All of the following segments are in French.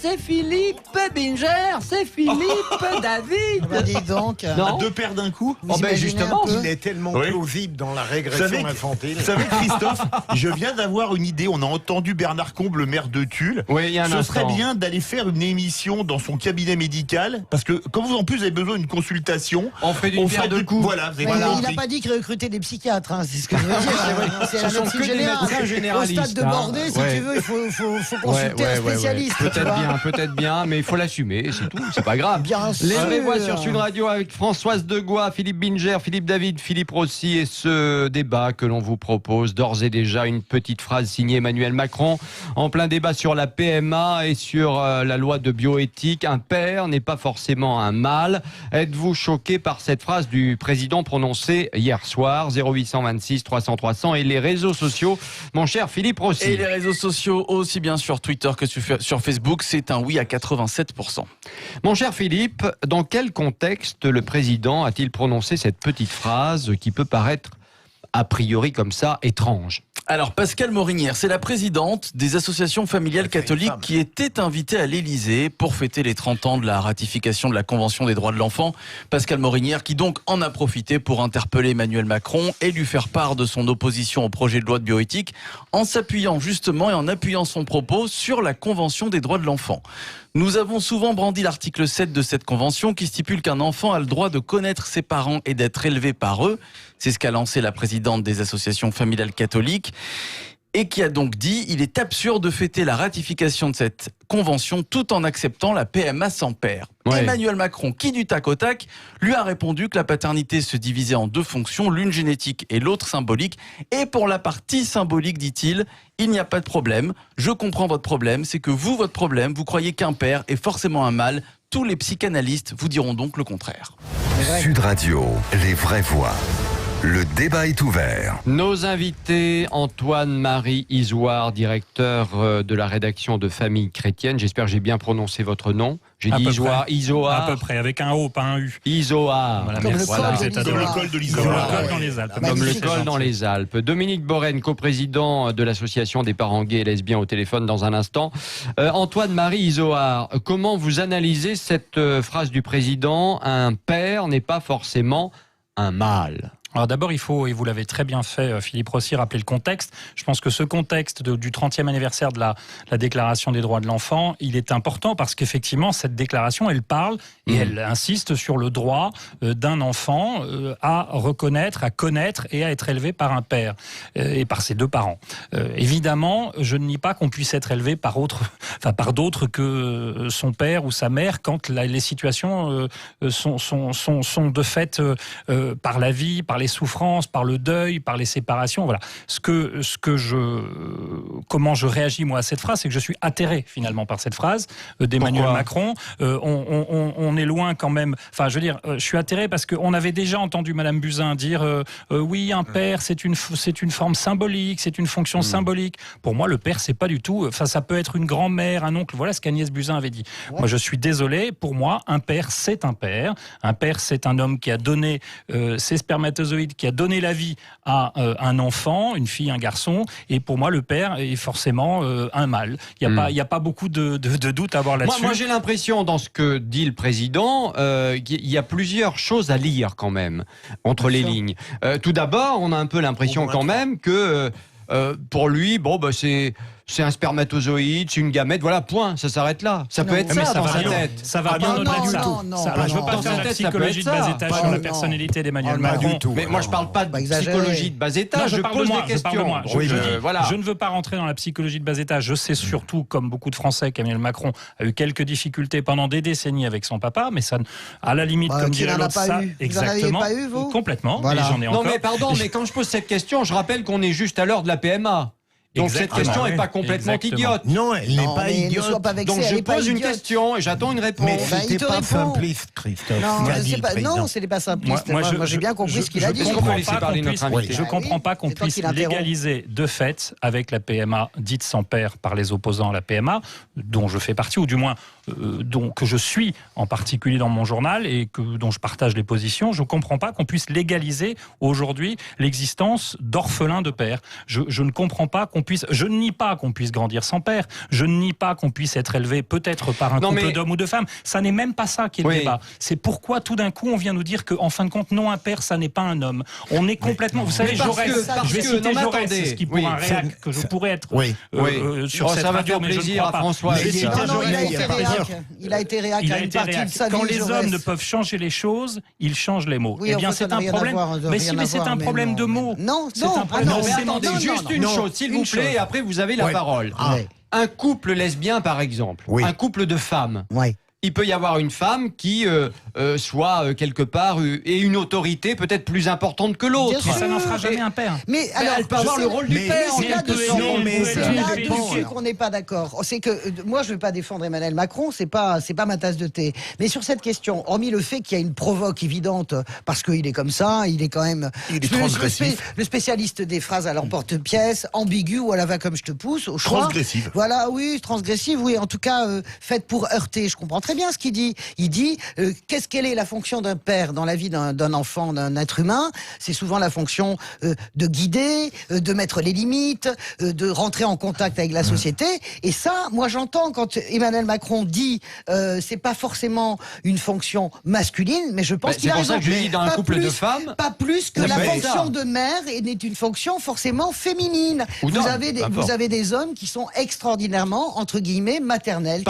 c'est Philippe Binger, c'est Philippe David. Bah, dis donc. Deux paires d'un coup. Justement, il est tellement plausible dans la régression infantile. Vous savez, Christophe, je viens d'avoir une idée. On a entendu Bernard Combe, le maire de Tulle. Oui, il y a un Ce instant. serait bien d'aller faire une émission dans son cabinet médical, parce que quand vous en plus avez besoin d'une consultation, on fait d'une pierre deux coups. Voilà, vous avez Il compris. n'a pas dit qu'il recrutait des psychiatres, hein, c'est ce que je veux dire. C'est Ce un sont médecin que des médecins Au généralistes. stade de Bordée, si tu veux, il faut consulter un spécialiste. Peut-être bien, mais il faut l'assumer, c'est tout, c'est pas grave. Bien sûr. Les Vrais-Voix sur Sud Radio avec Françoise Degois, Philippe Binger, Philippe David, Philippe Rossi et ce débat que l'on vous propose d'ores et déjà une petite phrase signée Emmanuel Macron en plein débat sur la PMA et sur la loi de bioéthique. Un père n'est pas forcément un mâle. Êtes-vous choqué par cette phrase du président prononcée hier soir? 0826 300 300 et les réseaux sociaux, mon cher Philippe Rossi. Et les réseaux sociaux aussi bien sur Twitter que sur Facebook, c'est un oui à 87%. Mon cher Philippe, dans quel contexte le président a-t-il prononcé cette petite phrase qui peut paraître a priori comme ça étrange? Alors Pascale Morinière, c'est la présidente des associations familiales catholiques qui était invitée à l'Élysée pour fêter les 30 ans de la ratification de la Convention des droits de l'enfant. Pascale Morinière qui donc en a profité pour interpeller Emmanuel Macron et lui faire part de son opposition au projet de loi de bioéthique en s'appuyant justement et en appuyant son propos sur la Convention des droits de l'enfant. Nous avons souvent brandi l'article 7 de cette convention qui stipule qu'un enfant a le droit de connaître ses parents et d'être élevé par eux. C'est ce qu'a lancé la présidente des associations familiales catholiques et qui a donc dit il est absurde de fêter la ratification de cette convention tout en acceptant la PMA sans père. Ouais. Emmanuel Macron, qui du tac au tac, lui a répondu que la paternité se divisait en deux fonctions, l'une génétique et l'autre symbolique. Et pour la partie symbolique, dit-il, il n'y a pas de problème. Je comprends votre problème, c'est que vous, votre problème, vous croyez qu'un père est forcément un mâle. Tous les psychanalystes vous diront donc le contraire. Sud Radio, les vraies voix. Le débat est ouvert. Nos invités, Antoine-Marie Isoard, directeur de la rédaction de Famille Chrétienne. J'espère que j'ai bien prononcé votre nom. J'ai dit Isoard. À peu près, avec un O, pas un U. Isoard. Voilà, Comme merci. le col de l'Isoard. Comme le col de Comme l'Isoard. le col dans les Alpes. Comme le Magnifique. col dans les Alpes. Dominique Borène, coprésident de l'association des parents gays et lesbiens au téléphone dans un instant. Antoine-Marie Isoard, comment vous analysez cette phrase du président? Un père n'est pas forcément un mâle. Alors d'abord, il faut, et vous l'avez très bien fait, Philippe Rossi, rappeler le contexte. Je pense que ce contexte du 30e anniversaire de la Déclaration des droits de l'enfant, il est important parce qu'effectivement, cette déclaration, elle parle et elle insiste sur le droit d'un enfant à reconnaître, à connaître et à être élevé par un père et par ses deux parents. Évidemment, je ne nie pas qu'on puisse être élevé par d'autres que son père ou sa mère quand les situations sont de fait par la vie, par les souffrances, par le deuil, par les séparations. Voilà. Comment je réagis moi à cette phrase, c'est que je suis atterré finalement par cette phrase d'Emmanuel Pourquoi Macron. On est loin quand même. Enfin, je veux dire, je suis atterré parce qu'on avait déjà entendu Madame Buzyn dire oui, un père, c'est une forme symbolique, c'est une fonction symbolique. Pour moi, le père, c'est pas du tout. Enfin, ça peut être une grand-mère, un oncle. Voilà ce qu'Agnès Buzyn avait dit. Ouais. Moi, je suis désolé. Pour moi, un père, c'est un père. Un père, c'est un homme qui a donné ses spermatozoïdes, qui a donné la vie à un enfant, une fille, un garçon. Et pour moi, le père est forcément un mâle. Il n'y a pas beaucoup de doute à avoir là-dessus. Moi, j'ai l'impression, dans ce que dit le président, qu'il y a plusieurs choses à lire quand même, entre les lignes. Tout d'abord, on a un peu l'impression quand même que pour lui, c'est un spermatozoïde, c'est une gamète, voilà, point, ça s'arrête là. Ça peut être ça dans sa tête. Ça va bien au-delà de ça. Je ne veux pas faire la psychologie de bas étage sur la personnalité d'Emmanuel Macron. Mais moi, je ne parle pas de psychologie de bas étage, je pose des questions. Je ne veux pas rentrer dans la psychologie de bas étage. Je sais surtout, comme beaucoup de Français, qu'Emmanuel Macron a eu quelques difficultés pendant des décennies avec son papa, mais ça, à la limite, comme dirait l'autre, ça, exactement. Vous n'en avez pas eu, vous ? Complètement. Voilà. Et j'en ai encore. Non, mais pardon, mais quand je pose cette question, je rappelle qu'on est juste à l'heure de la PMA. Donc cette question n'est pas complètement idiote. Non, elle n'est pas idiote. Donc je pose une question et j'attends une réponse. Mais c'était pas simpliste, Christophe. Non, ce n'est pas simpliste. Moi, j'ai bien compris ce qu'il a dit. Je ne comprends pas qu'on puisse légaliser de fait avec la PMA dite sans père par les opposants à la PMA, dont je fais partie, ou du moins que je suis en particulier dans mon journal et dont je partage les positions. Je ne comprends pas qu'on puisse légaliser aujourd'hui l'existence d'orphelins de père. Je ne comprends pas qu'on qu'on puisse... Je ne nie pas qu'on puisse grandir sans père. Je ne nie pas qu'on puisse être élevé peut-être par un couple d'hommes ou de femmes. Ça n'est même pas ça qui est le débat. C'est pourquoi tout d'un coup on vient nous dire qu'en fin de compte, non, un père, ça n'est pas un homme. On est complètement... Vous savez, Jaurès, je vais citer Jaurès, ce qui pour un réac que je pourrais être sur cette radio, mais je ne crois pas. François, il a été réac à une partie de sa vie. Quand les hommes ne peuvent changer les choses, ils changent les mots. Eh bien, c'est un problème. Mais si, mais c'est un problème de mots. Non, attendez, juste une chose, s'il vous plaît, et après vous avez la parole. Un couple lesbien, par exemple, un couple de femmes. Il peut y avoir une femme qui soit quelque part ait une autorité peut-être plus importante que l'autre. Mais ça n'en fera jamais un père. Mais alors, elle peut avoir le rôle du père. C'est là-dessus qu'on n'est pas d'accord. C'est que moi, je ne vais pas défendre Emmanuel Macron, c'est pas ma tasse de thé. Mais sur cette question, hormis le fait qu'il y a une provoque évidente, parce qu'il est comme ça, il est quand même... Il est transgressif. Le spécialiste des phrases à l'emporte-pièce, ambigu ou à la va comme je te pousse, au choix. Transgressive. Voilà, oui, transgressive, oui. En tout cas, faite pour heurter. Je comprends très bien ce qu'il dit. Il dit, quelle est la fonction d'un père dans la vie d'un enfant, d'un être humain? C'est souvent la fonction de guider, de mettre les limites, de rentrer en contact avec la société. Et ça, moi j'entends quand Emmanuel Macron dit c'est pas forcément une fonction masculine, mais je pense qu'il a raison. C'est pour ça que je dis dans un couple de femmes. Pas plus que la fonction de mère n'est une fonction forcément féminine. Vous avez des hommes qui sont extraordinairement, entre guillemets, maternels.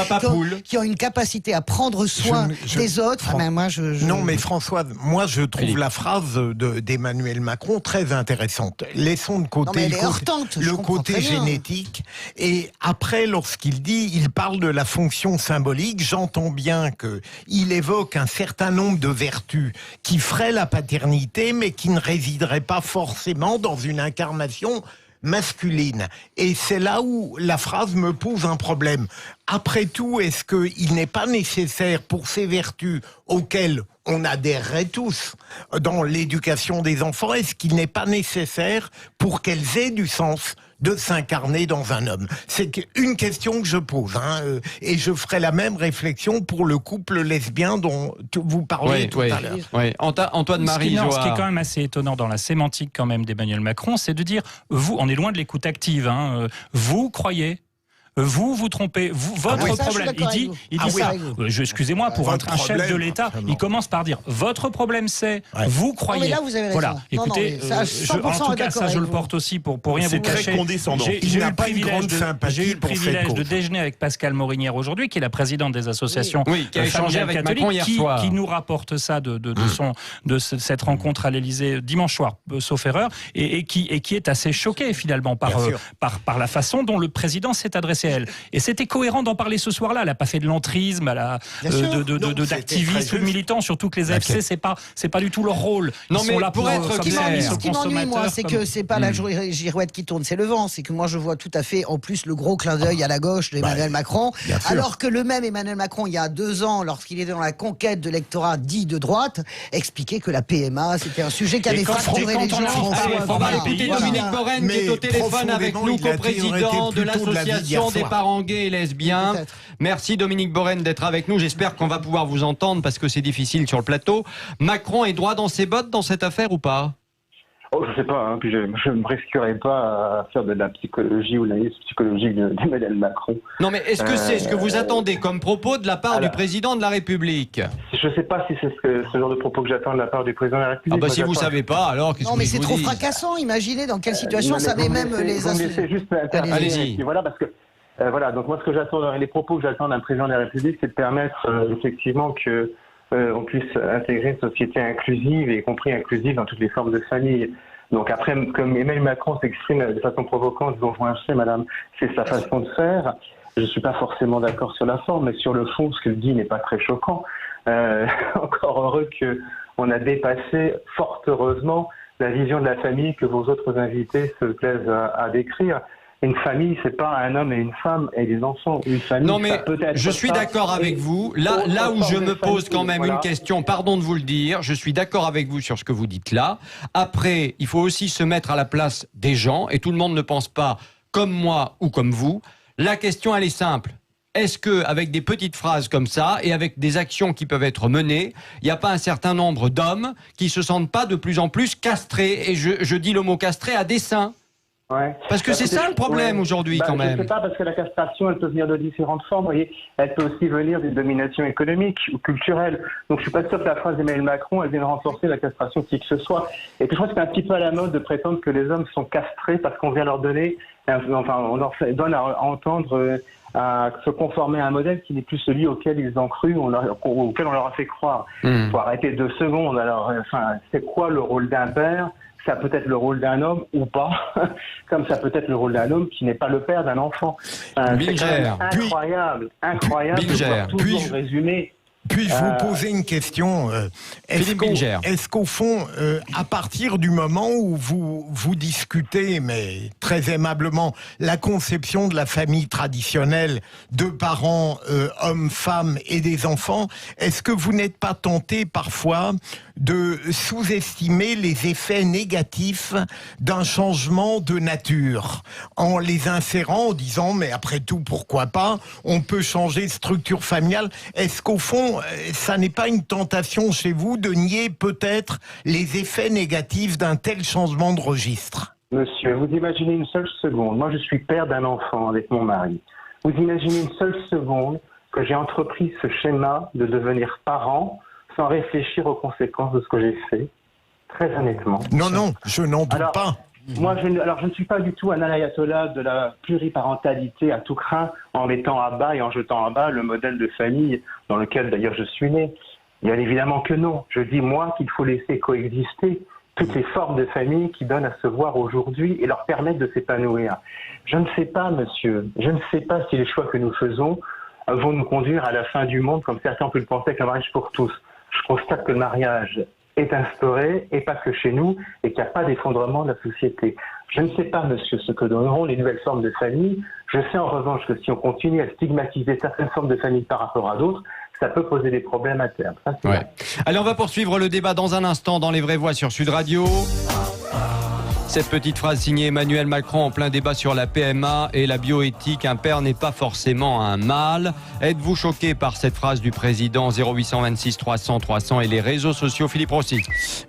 Qui ont une capacité à prendre soin des autres. Non, mais Françoise, moi je trouve la phrase d'Emmanuel Macron très intéressante. Laissons de côté le côté génétique. Et après, lorsqu'il dit, il parle de la fonction symbolique, j'entends bien qu'il évoque un certain nombre de vertus qui feraient la paternité, mais qui ne résideraient pas forcément dans une incarnation masculine. Et c'est là où la phrase me pose un problème. Après tout, est-ce qu'il n'est pas nécessaire pour ces vertus auxquelles on adhérerait tous dans l'éducation des enfants, est-ce qu'il n'est pas nécessaire pour qu'elles aient du sens de s'incarner dans un homme? C'est une question que je pose, et je ferai la même réflexion pour le couple lesbien dont vous parliez tout à l'heure. Antoine Marie Joard. Ce qui est quand même assez étonnant dans la sémantique quand même d'Emmanuel Macron, c'est de dire, vous, on est loin de l'écoute active, vous croyez, vous trompez, votre problème. Il dit ça. Excusez-moi, pour un chef de l'État, il commence par dire votre problème c'est, vous croyez. Mais là, vous avez raison. Voilà. Écoutez, en tout cas, ça je le porte aussi pour rien vous cacher. C'est très condescendant. J'ai eu le privilège de déjeuner avec Pascale Morinière aujourd'hui, qui est la présidente des associations qui a échangé avec Macron hier soir, qui nous rapporte ça de cette rencontre à l'Élysée dimanche soir, sauf erreur, et qui est assez choquée finalement par la façon dont le président s'est adressé. Et c'était cohérent d'en parler ce soir-là. Elle n'a pas fait de l'entrisme, d'activisme ou de militant, surtout que les AFC, c'est pas du tout leur rôle. Non, mais là pour être ce qui m'ennuie, moi, c'est que c'est pas la girouette qui tourne, c'est le vent. C'est que moi, je vois tout à fait, en plus, le gros clin d'œil à la gauche d'Emmanuel Macron. Alors que le même Emmanuel Macron, il y a 2 ans, lorsqu'il était dans la conquête de l'électorat dit de droite, expliquait que la PMA, c'était un sujet qui avait fracturé les gens. On va écouter Dominique Borène, qui est au téléphone avec nous, coprésident de l'association des parents gays et lesbiens. Merci Dominique Borène d'être avec nous. J'espère qu'on va pouvoir vous entendre parce que c'est difficile sur le plateau. Macron est droit dans ses bottes dans cette affaire ou pas? Oh, je sais pas, puis je ne me risquerai pas à faire de la psychologie ou l'analyse psychologique d'Emmanuel Macron. Non, mais est-ce que c'est ce que vous attendez comme propos de la part du président de la République? Je sais pas si c'est ce genre de propos que j'attends de la part du président de la République. Ah bah si vous savez pas, alors qu'est-ce que vous dites? Non, mais c'est trop fracassant. Imaginez dans quelle situation ça met même les associations. Allez-y. Voilà, parce que donc moi ce que j'attends, les propos que j'attends d'un président de la République, c'est de permettre effectivement que on puisse intégrer une société inclusive, y compris inclusive dans toutes les formes de famille. Donc après, comme Emmanuel Macron s'exprime de façon provocante, je vous rejoins, madame, c'est sa façon de faire. Je ne suis pas forcément d'accord sur la forme, mais sur le fond, ce qu'il dit n'est pas très choquant. Encore heureux qu'on a dépassé, fort heureusement, la vision de la famille que vos autres invités se plaisent à décrire. Une famille, c'est pas un homme et une femme et des enfants. Une famille, non, mais je suis d'accord avec vous. Là où je me pose quand même une question, pardon de vous le dire, je suis d'accord avec vous sur ce que vous dites là. Après, il faut aussi se mettre à la place des gens, et tout le monde ne pense pas comme moi ou comme vous. La question, elle est simple. Est-ce que, avec des petites phrases comme ça et avec des actions qui peuvent être menées, il n'y a pas un certain nombre d'hommes qui se sentent pas de plus en plus castrés, et je dis le mot castré à dessein? Ouais. Parce que c'est ça le problème aujourd'hui quand même. Je ne sais pas, parce que la castration, elle peut venir de différentes formes. Vous voyez, elle peut aussi venir d'une domination économique ou culturelle. Donc je suis pas sûr que la phrase d'Emmanuel Macron, elle vienne renforcer la castration qui que ce soit. Et puis je pense que c'est un petit peu à la mode de prétendre que les hommes sont castrés parce qu'on vient leur donner, enfin on leur donne à entendre à se conformer à un modèle qui n'est plus celui auquel ils ont cru, auquel on leur a fait croire. Il faut arrêter 2 secondes. Alors, c'est quoi le rôle d'un père ? Ça peut être le rôle d'un homme ou pas, comme ça peut être le rôle d'un homme qui n'est pas le père d'un enfant. Binger. Incroyable Binger. de pouvoir toujours résumer. Puis-je vous poser une question Est-ce qu'au fond, à partir du moment où vous discutez, mais très aimablement, la conception de la famille traditionnelle, 2 parents, hommes, femmes et des enfants, est-ce que vous n'êtes pas tenté parfois de sous-estimer les effets négatifs d'un changement de nature en les insérant, en disant mais après tout pourquoi pas, on peut changer de structure familiale. Est-ce qu'au fond ça n'est pas une tentation chez vous de nier peut-être les effets négatifs d'un tel changement de registre? Monsieur, vous imaginez une seule seconde, moi je suis père d'un enfant avec mon mari, vous imaginez une seule seconde que j'ai entrepris ce schéma de devenir parent sans réfléchir aux conséquences de ce que j'ai fait, très honnêtement. Non, je n'en doute pas. Moi, je ne suis pas du tout un ayatollah de la pluriparentalité à tout craint, en mettant à bas et en jetant à bas le modèle de famille dans lequel d'ailleurs je suis né. Bien évidemment que non. Je dis, moi, qu'il faut laisser coexister toutes les formes de famille qui donnent à se voir aujourd'hui et leur permettent de s'épanouir. Je ne sais pas, monsieur, je ne sais pas si les choix que nous faisons vont nous conduire à la fin du monde, comme certains peuvent le penser avec un mariage pour tous. Je constate que le mariage est instauré, et pas que chez nous, et qu'il n'y a pas d'effondrement de la société. Je ne sais pas, monsieur, ce que donneront les nouvelles formes de famille. Je sais en revanche que si on continue à stigmatiser certaines formes de famille par rapport à d'autres, ça peut poser des problèmes à terme. Ça, c'est vrai. Allez, on va poursuivre le débat dans un instant dans Les Vraies Voix sur Sud Radio. Cette petite phrase signée Emmanuel Macron en plein débat sur la PMA et la bioéthique. Un père n'est pas forcément un mâle. Êtes-vous choqué par cette phrase du président? 0826 300 300 et les réseaux sociaux. Philippe Rossi.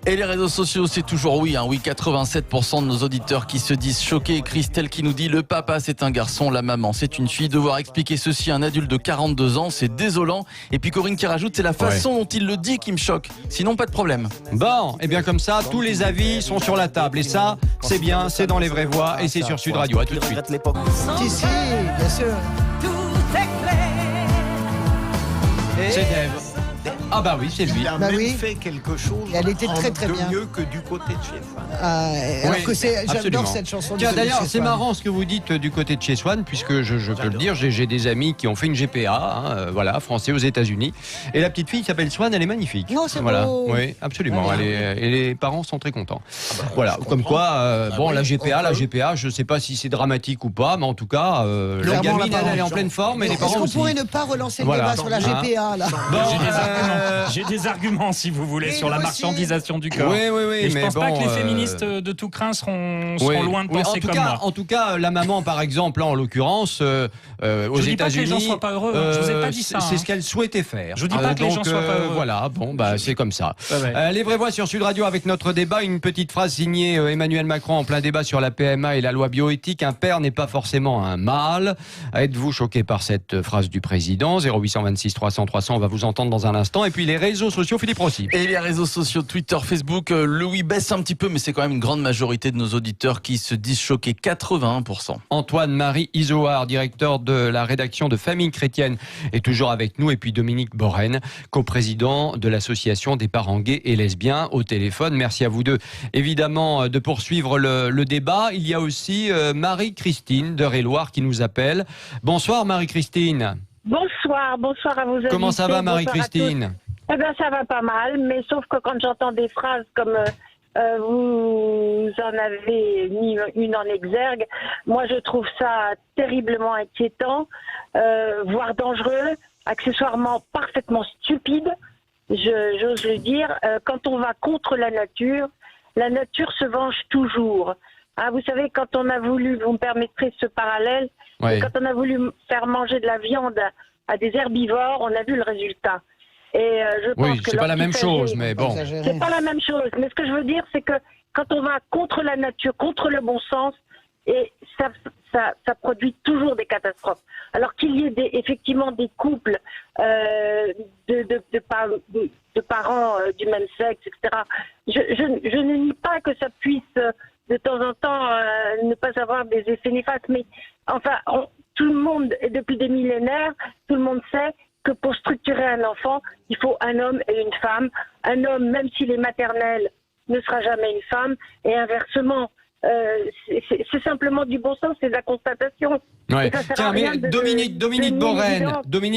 Et les réseaux sociaux, c'est toujours oui. 87% de nos auditeurs qui se disent choqués. Christelle qui nous dit le papa c'est un garçon, la maman c'est une fille. Devoir expliquer ceci à un adulte de 42 ans, c'est désolant. Et puis Corinne qui rajoute c'est la façon dont il le dit qui me choque. Sinon pas de problème. Bon, et bien comme ça, tous les avis sont sur la table. Et ça, c'est bien, c'est dans Les Vraies Voix et c'est sur Sud Radio. À tout de suite. Si, bien sûr. C'est Dave. Ah bah oui, c'est lui. Il a même fait quelque chose elle était très très bien. mieux que du côté de chez Swan. Alors que j'adore cette chanson. Tiens, d'ailleurs, c'est marrant ce que vous dites du côté de chez Swan, puisque je peux le dire, j'ai des amis qui ont fait une GPA, voilà, français aux États-Unis. Et la petite fille qui s'appelle Swan, elle est magnifique. Non, c'est voilà. beau. Oui, absolument. Et les parents sont très contents. Voilà, comme quoi, bon, la GPA, je sais pas si c'est dramatique ou pas, mais en tout cas, la gamine, elle est en pleine forme et les parents aussi. Est-ce qu'on pourrait ne pas relancer le débat sur la GPA là? J'ai des arguments, si vous voulez, sur la marchandisation du corps. Oui, et je pense pas que les féministes de tout craint seront loin de penser comme moi. En tout cas, la maman, par exemple, en l'occurrence, aux États-Unis, je dis pas que les gens soient pas heureux. Je vous ai pas dit ça. C'est ce qu'elle souhaitait faire. Je dis pas que les gens soient pas heureux. Voilà, bon, bah c'est comme ça. Les Vraies Voix sur Sud Radio avec notre débat. Une petite phrase signée Emmanuel Macron en plein débat sur la PMA et la loi bioéthique. Un père n'est pas forcément un mâle. Êtes-vous choqué par cette phrase du président? 0826 300 300. On va vous entendre dans un instant. Et puis les réseaux sociaux, Philippe Rossi. Et les réseaux sociaux, Twitter, Facebook, le oui baisse un petit peu, mais c'est quand même une grande majorité de nos auditeurs qui se disent choqués, 81%. Antoine-Marie Isoard, directeur de la rédaction de Famille Chrétienne, est toujours avec nous. Et puis Dominique Borren, coprésident de l'association des parents gays et lesbiens, au téléphone. Merci à vous deux, évidemment, de poursuivre le débat. Il y a aussi Marie-Christine de Réloir qui nous appelle. Bonsoir Marie-Christine. Bonsoir à vos amis. Comment ça va Marie-Christine? Eh bien, ça va pas mal, mais sauf que quand j'entends des phrases comme vous en avez mis une en exergue, moi je trouve ça terriblement inquiétant, voire dangereux, accessoirement parfaitement stupide, j'ose le dire. Quand on va contre la nature se venge toujours. Hein, vous savez, quand on a voulu, vous me permettrez ce parallèle, quand on a voulu faire manger de la viande à des herbivores, on a vu le résultat. Et je pense que c'est pas la même chose, mais bon. C'est pas la même chose. Mais ce que je veux dire, c'est que quand on va contre la nature, contre le bon sens, Et ça produit toujours des catastrophes. Alors qu'il y ait effectivement des couples de parents du même sexe, etc. Je ne nie pas que ça puisse de temps en temps ne pas avoir des effets néfastes, mais enfin, tout le monde, et depuis des millénaires, tout le monde sait que pour structurer un enfant, il faut un homme et une femme. Un homme, même s'il est maternel, ne sera jamais une femme, et inversement. C'est simplement du bon sens, c'est de la constatation. Ouais. Tiens, mais Dominique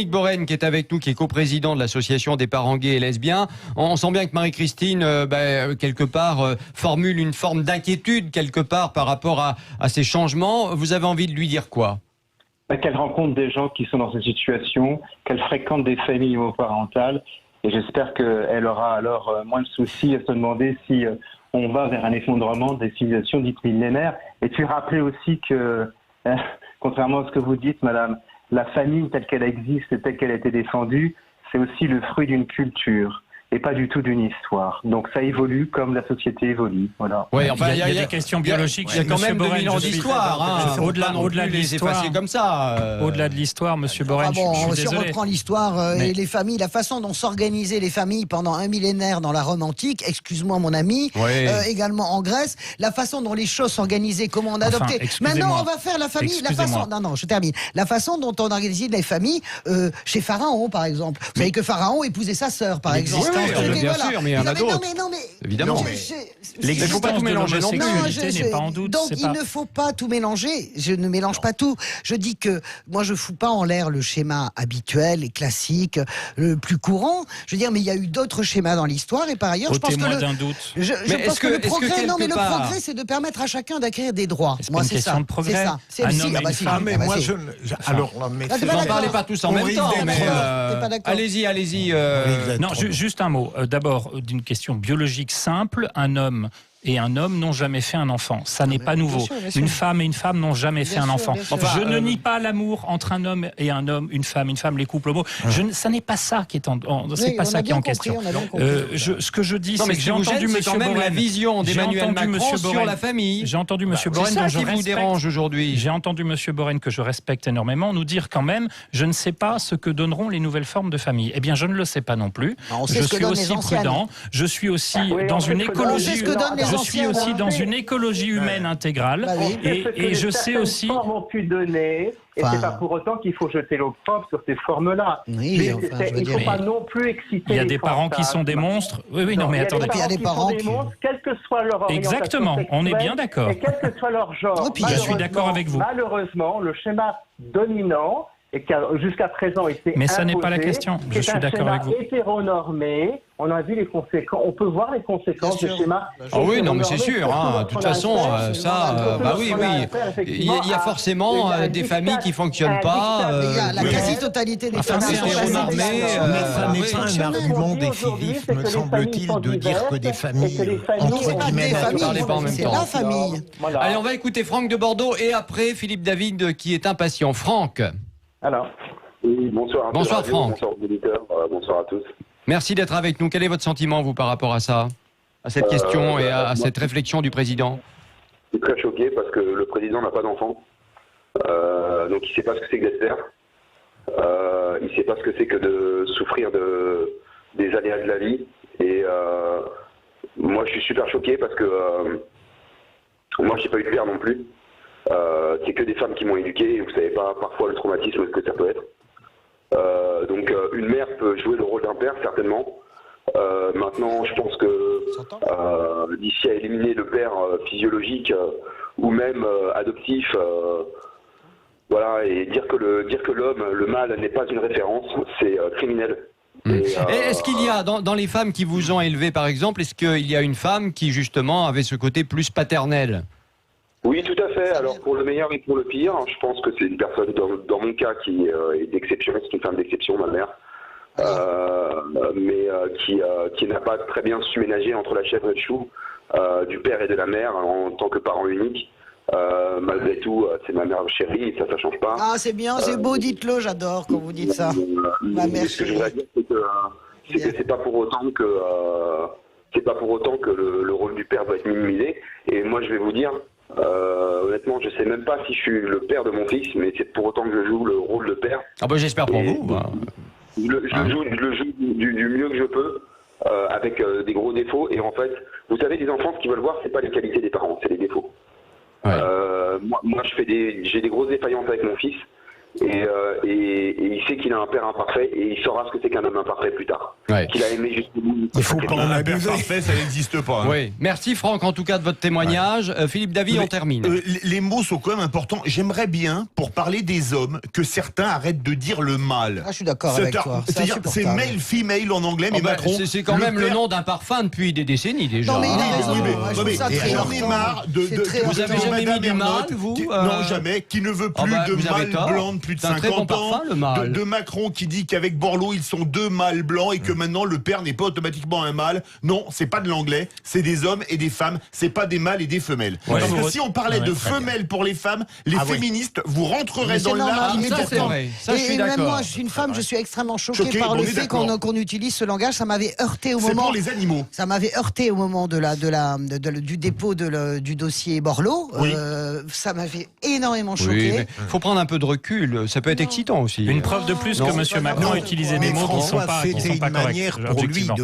Borène, qui est avec nous, qui est coprésident de l'association des parents gays et lesbiens, on sent bien que Marie-Christine, quelque part, formule une forme d'inquiétude, quelque part, par rapport à ces changements. Vous avez envie de lui dire quoi? Qu'elle rencontre des gens qui sont dans cette situation, qu'elle fréquente des familles homoparentales, et j'espère qu'elle aura alors moins de soucis à se demander si on va vers un effondrement des civilisations dites millénaires. Et puis rappeler aussi que, contrairement à ce que vous dites, madame, la famille telle qu'elle existe et telle qu'elle a été défendue, c'est aussi le fruit d'une culture et pas du tout d'une histoire. Donc ça évolue comme la société évolue. Voilà. Ouais, enfin, il y a des questions biologiques. Il y a quand même 2000 ans d'histoire. Au-delà de l'histoire, c'est comme ça. Au-delà de l'histoire, Monsieur Borène, si on reprend l'histoire et les familles, la façon dont s'organisaient les familles pendant un millénaire dans la Rome antique, excuse-moi mon ami, également en Grèce, la façon dont les choses s'organisaient, comment on adoptait. Maintenant, on va faire la famille, la façon. Non, je termine. La façon dont on organisait les familles chez Pharaon, par exemple. Vous savez que Pharaon épousait sa sœur, par exemple. Bien sûr, mais il y en a d'autres. Évidemment. Il ne faut pas tout mélanger non plus. N'est pas en doute. Donc il ne faut pas tout mélanger. Je ne mélange pas tout. Je dis que moi je fous pas en l'air le schéma habituel et classique, le plus courant. Je veux dire, mais il y a eu d'autres schémas dans l'histoire et par ailleurs, je pense que le progrès, le progrès, c'est de permettre à chacun d'acquérir des droits. Moi, c'est ça. C'est ça. C'est mais moi je. Alors, n'en parlez pas tous en même temps. Allez-y. Non, juste un mot. D'abord, d'une question biologique simple, un homme et un homme n'ont jamais fait un enfant. Ça n'est pas nouveau. Bien sûr. Une femme et une femme n'ont jamais fait un enfant. Enfin, je ne nie pas l'amour entre un homme et un homme, une femme, les couples homo. Ça n'est pas ça qui est en question. Ce que je dis, c'est que j'ai entendu Monsieur Borène, la vision d'Emmanuel Macron sur la famille. J'ai entendu Monsieur Borène, c'est ça qui vous dérange aujourd'hui. J'ai entendu Monsieur Borène, que je respecte énormément, nous dire quand même, je ne sais pas ce que donneront les nouvelles formes de famille. Eh bien, je ne le sais pas non plus. Je suis aussi prudent. Je suis aussi dans une écologie. Je suis aussi dans une écologie humaine intégrale et je sais aussi. Les formes ont pu donner, et c'est pas pour autant qu'il faut jeter l'opprobre sur ces formes-là. Il ne faut pas non plus exciter. Il y a des parents qui sont des monstres. Oui, non, mais attendez. Il y a des parents qui sont des monstres, quelle que soit leur orientation. Exactement, on est bien d'accord. Et quel que soit leur genre. Je suis d'accord avec vous. Malheureusement, le schéma dominant, et qui a jusqu'à présent été mais ça n'est pas la question. Je suis d'accord avec vous. Hétéronormé, on a vu les conséquences. On peut voir les conséquences du schéma. Ah oui, non, mais c'est sûr. De toute façon, ça, oui. Il y a forcément des familles qui fonctionnent pas. La quasi-totalité des familles sont hétéronormées. Mais ça n'est pas un argument décisif, me semble-t-il, de dire que des familles entre guillemets. C'est la famille. Allez, on va écouter Franck de Bordeaux et après Philippe David qui est impatient. Franck. Alors. Oui, bonsoir. Bonsoir Franck. Bonsoir aux auditeurs. Bonsoir à tous. Merci d'être avec nous. Quel est votre sentiment, vous, par rapport à ça, à cette question et à cette réflexion du président? Je suis très choqué parce que le président n'a pas d'enfant. Donc il ne sait pas ce que c'est que d'être père. Il ne sait pas ce que c'est que de souffrir des aléas de la vie. Et moi, je suis super choqué parce que moi, je n'ai pas eu de père non plus. C'est que des femmes qui m'ont éduqué et vous savez pas parfois le traumatisme que ça peut être. Donc une mère peut jouer le rôle d'un père certainement. Maintenant je pense que d'ici à éliminer le père physiologique ou même adoptif, voilà, et dire que l'homme, le mâle n'est pas une référence, c'est criminel. Est-ce qu'il y a dans les femmes qui vous ont élevé par exemple, est-ce qu'il y a une femme qui justement avait ce côté plus paternel? Oui, tout à fait. Alors, pour le meilleur et pour le pire, je pense que c'est une personne, dans mon cas, qui est d'exception. C'est une femme d'exception, ma mère. Mais qui n'a pas très bien su ménager entre la chèvre et le chou, du père et de la mère, en tant que parent unique. Malgré tout, c'est ma mère chérie, et ça change pas. Ah, c'est bien, c'est beau, dites-le, j'adore quand vous dites ça. Ma mère ce que je voudrais dire, c'est que c'est pas pour autant que... c'est pas pour autant que le rôle du père doit être minimisé. Et moi, je vais vous dire, Honnêtement, je sais même pas si je suis le père de mon fils, mais c'est pour autant que je joue le rôle de père. Ah bah j'espère pour vous. Je le joue du mieux que je peux, avec des gros défauts. Et en fait, vous savez, les enfants, ce qu'ils veulent voir, c'est pas les qualités des parents, c'est les défauts. Ouais. Moi, j'ai des grosses défaillances avec mon fils. Et il sait qu'il a un père imparfait et il saura ce que c'est qu'un homme imparfait plus tard. Ouais. Qu'il a aimé jusqu'au bout. Il faut pas en Un père abuser. parfait, ça n'existe pas. Hein. Oui. Merci Franck en tout cas de votre témoignage. Philippe Davy, on termine. Les mots sont quand même importants. J'aimerais bien, pour parler des hommes, que certains arrêtent de dire le mal. Ah, je suis d'accord avec toi. C'est-à-dire, c'est male, female en anglais, mais Macron. C'est quand même le nom d'un parfum depuis des décennies déjà. Non, mais il a hein. raison. Oui, je trouve ça très j'en ai heurtant. marre de Vous avez jamais mis du mal, vous Non, jamais. Qui ne veut plus de vous avez mâles tort. blancs de plus de C'est un très 50 bon ans. parfum, le mâle. De Macron qui dit qu'avec Borloo, ils sont deux mâles blancs et que maintenant le père n'est pas automatiquement un mâle. Non, c'est pas de l'anglais, c'est des hommes et des femmes, c'est pas des mâles et des femelles. Ouais. Parce que si on parlait de très bien. femelles pour les femmes, les féministes, vous rentrerez dans C'est normal, l'art ça, c'est immédiatement. vrai. Ça, je suis Et même d'accord. moi, je suis une femme, je suis extrêmement choquée Choquée, par on le est fait d'accord. qu'on utilise ce langage. Ça m'avait heurté au C'est moment. pour les animaux. Ça m'avait heurté au moment du dépôt du dossier Borloo. Oui. Ça m'avait énormément Oui, choqué. mais faut prendre un peu de recul. Ça peut être excitant aussi. Une preuve de plus Non. que M. Macron a Non. utilisé Mais des mots qui sont François, pas c'était une corrects. manière pour lui objectivement.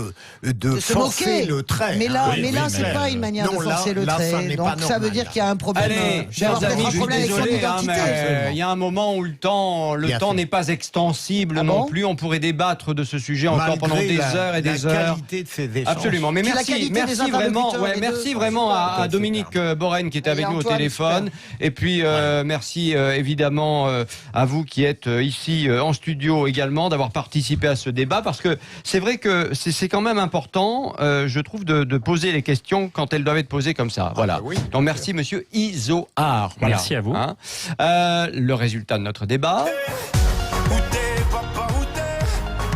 de De se forcer moquer. le trait. Mais là, hein. Oui, mais là, oui, c'est mais pas une manière non, de forcer là, le ça trait. n'est Donc pas ça veut normal, dire là. qu'il y a un problème. Allez, il y a chers peut-être amis, un je suis problème avec son désolé, identité. mais il y a un moment où le temps Bien sûr. n'est pas extensible Ah non bon plus. On pourrait débattre de ce sujet encore pendant Malgré des heures et des la heures. qualité de ces échanges. Absolument, mais C'est la merci, qualité des merci vraiment, interlocuteurs, les merci deux. vraiment à Super. Dominique Borène qui était Et avec nous au Antoine, téléphone, et puis merci évidemment à vous qui êtes ici en studio également d'avoir participé à ce débat, parce que c'est vrai que c'est quand même important, je trouve, de poser les questions quand elles doivent être posées comme ça. Voilà. bah oui, Donc merci Monsieur Izoard. Voilà. Merci à vous. Hein. Le résultat de notre débat.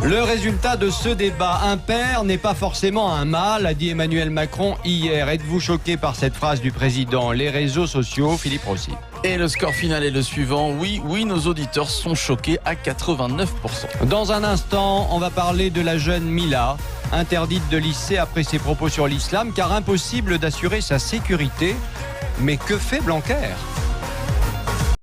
Le résultat de ce débat, un père n'est pas forcément un mâle, a dit Emmanuel Macron hier. Êtes-vous choqué par cette phrase du président? Les réseaux sociaux, Philippe Rossi. Et le score final est le suivant. Oui, nos auditeurs sont choqués à 89%. Dans un instant, on va parler de la jeune Mila, interdite de lycée après ses propos sur l'islam, car impossible d'assurer sa sécurité. Mais que fait Blanquer ?